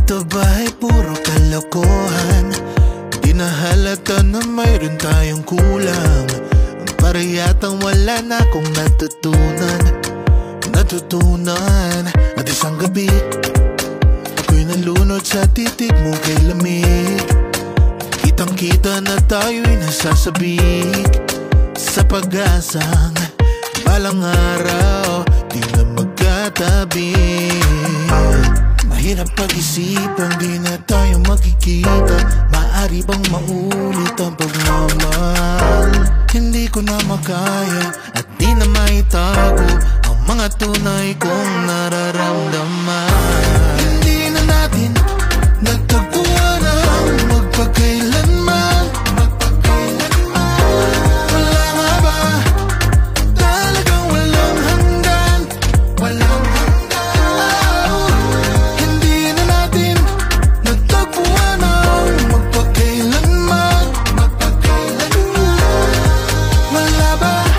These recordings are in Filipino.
Ito ba'y puro kalokohan? Di na halata na mayroon tayong kulang. Para yatang wala na akong natutunan at isang gabi ako'y nalunod sa titig mo kay lamig. Kitang kita na tayo'y nasasabik sa pag-asang balang araw di na magkatabi. Mahirap pag-isipan, di na tayo magkikita. Maaari bang maulit ang pagmamahal? Hindi ko na makaya at di na maitago ang mga tunay kong nararamdaman. Hindi na natin nagtagpuan ang magpakailanman. Wala nga ba talagang walang hanggan? Walang hanggan. Hindi na natin nagtagpuan ang magpakailanman. Wala ba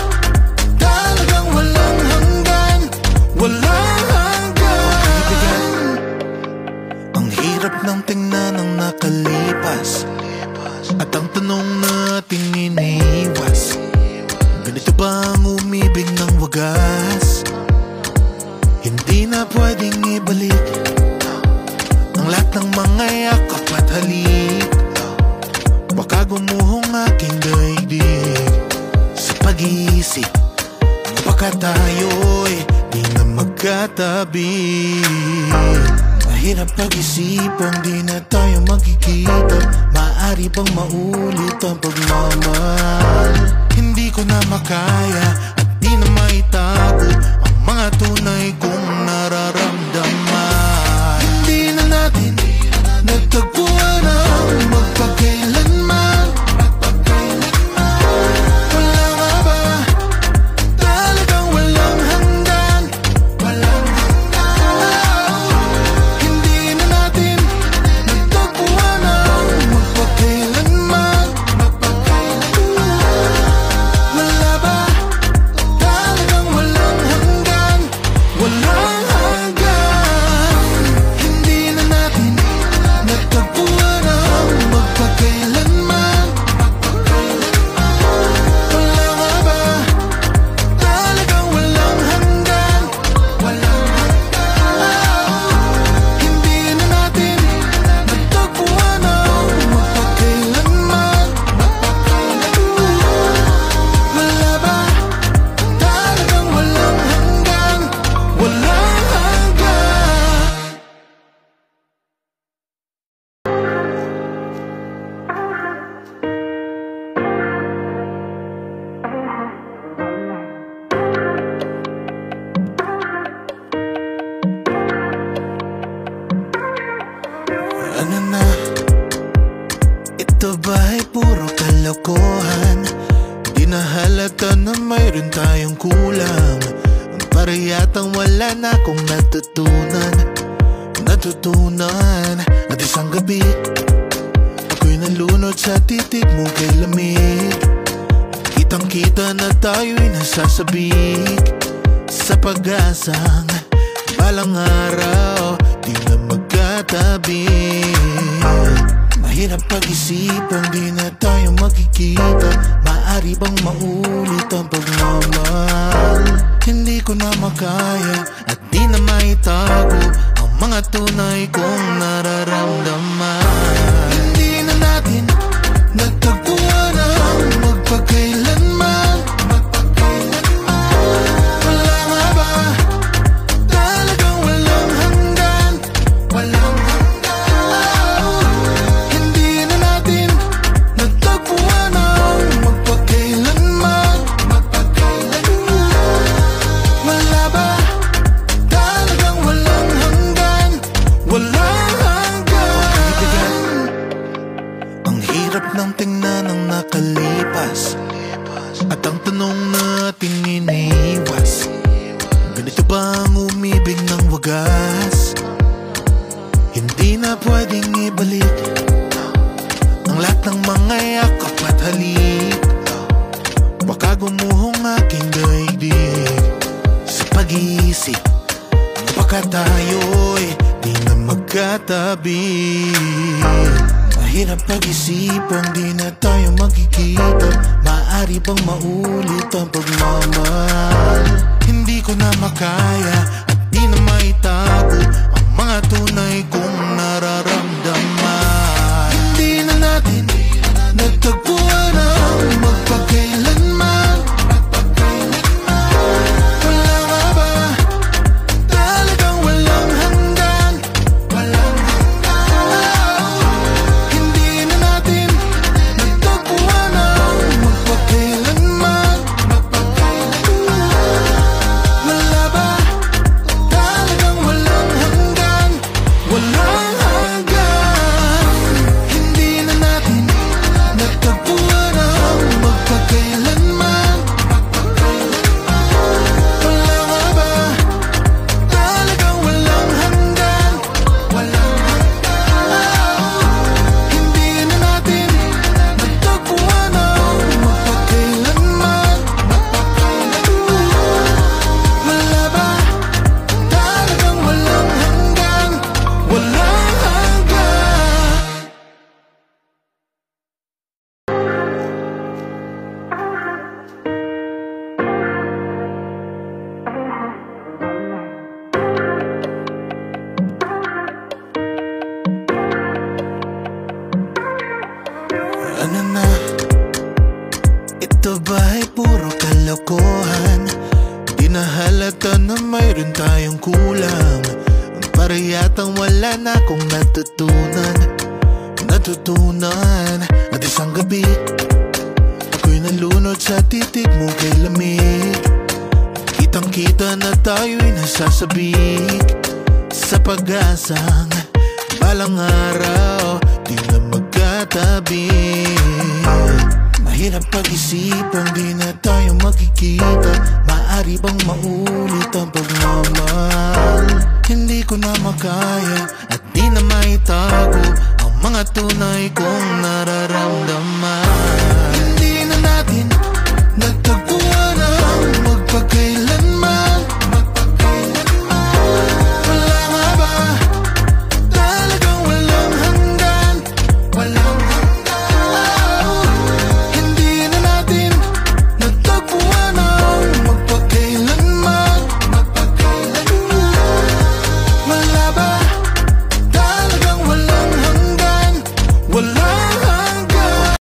talagang walang hanggan? Walang hanggan. Ang hirap ng tingnan ng nakalipas at ang tanong natin iniwas. Ganito ba ang umibig ng wagas? Hindi na pwedeng ibalik ang lahat ng mga yakap at halik. Baka gumuhong aking daigdig sa pag-iisip, baka tayo'y di na magkatabi. Mahirap pag-isipan, di na tayo magkikita. Maaari bang maulit ang pagmamahal? Hindi ko na makaya at di na maitago ang mga tunay kong nararamdaman. Hindi na natin nagtagpuan ang magpakailanman. Wala nga ba talagang walang hanggan? Walang hanggan. Hindi na natin nagtagpuan ang magpakailanman. Wala ba talagang walang hanggan? Walang hanggan. Hindi na natin nagtagpuan ang magpakailanman. Wala nga ba talagang walang hanggan? Walang hanggan. Hindi na natin nagtagpuan ang magpakailanman. Wala ba talagang walang hanggan? Walang hanggan. Ano na? Ito ba'y puro kalokohan? Di na halata na mayroon tayong kulang. Para yatang wala na akong natutunan at isang gabi ako'y nalunod sa titig mo kay lamig. Kitang kita na tayo'y nasasabik sa pag-asang balang araw di na magkatabi. Mahirap pag-isipan, di na tayo magkikita. Maaari bang maulit ang pagmamahal? Hindi ko na makaya at di na maitago ang mga tunay kong nararamdaman. Hindi na natin nagtagpuan ang magpakailanman. Wala nga ba talagang walang hanggan? Walang hanggan. Hindi na natin nagtagpuan ang magpakailanman. Wala ba talagang walang hanggan? Walang hanggan. Ang hirap ng tingnan ng nakalipas at ang tanong natin iniwas. Ganito ba ang umibig ng wagas? Hindi na pwedeng ibalik ang lahat ng mga yakap at halik. Baka gumuhong aking daigdig sa pag-iisip, baka tayo'y di na magkatabi. Mahirap pag-isipang di na tayo magkikita. Maaari bang maulit ang pagmamahal? Hindi ko na makaya at di na maitago ang mga tunay kong nararamdaman. Hindi na natin nagtagpuan ang magpakailanman. Wala nga ba talagang walang hanggan? Hindi na natin nagtagpuan ang magpakailanman. Wala ba talagang walang hanggan? Walang hanggan. Hindi na natin nagtagpuan ang magpakailanman. Wala nga ba talagang walang hanggan? Hindi na natin nagtagpuan ang magpakailanman. Wala ba talagang walang hanggan? Walang hanggan. Ano na? Ito ba ay puro kalokohan? Di na halata na mayroon tayong kulang. Para yatang wala na akong natutunan. At isang gabi ako'y nalunod sa titig mo kay lamig. Kitang kita na tayo'y nasasabik sa pag-asang balang araw di na magkatabi. Mahirap pag-isipang di na tayo magkikita. Maaari bang maulit ang pagmamahal? Hindi ko na makaya at di na maitago ang mga tunay kong nararamdaman.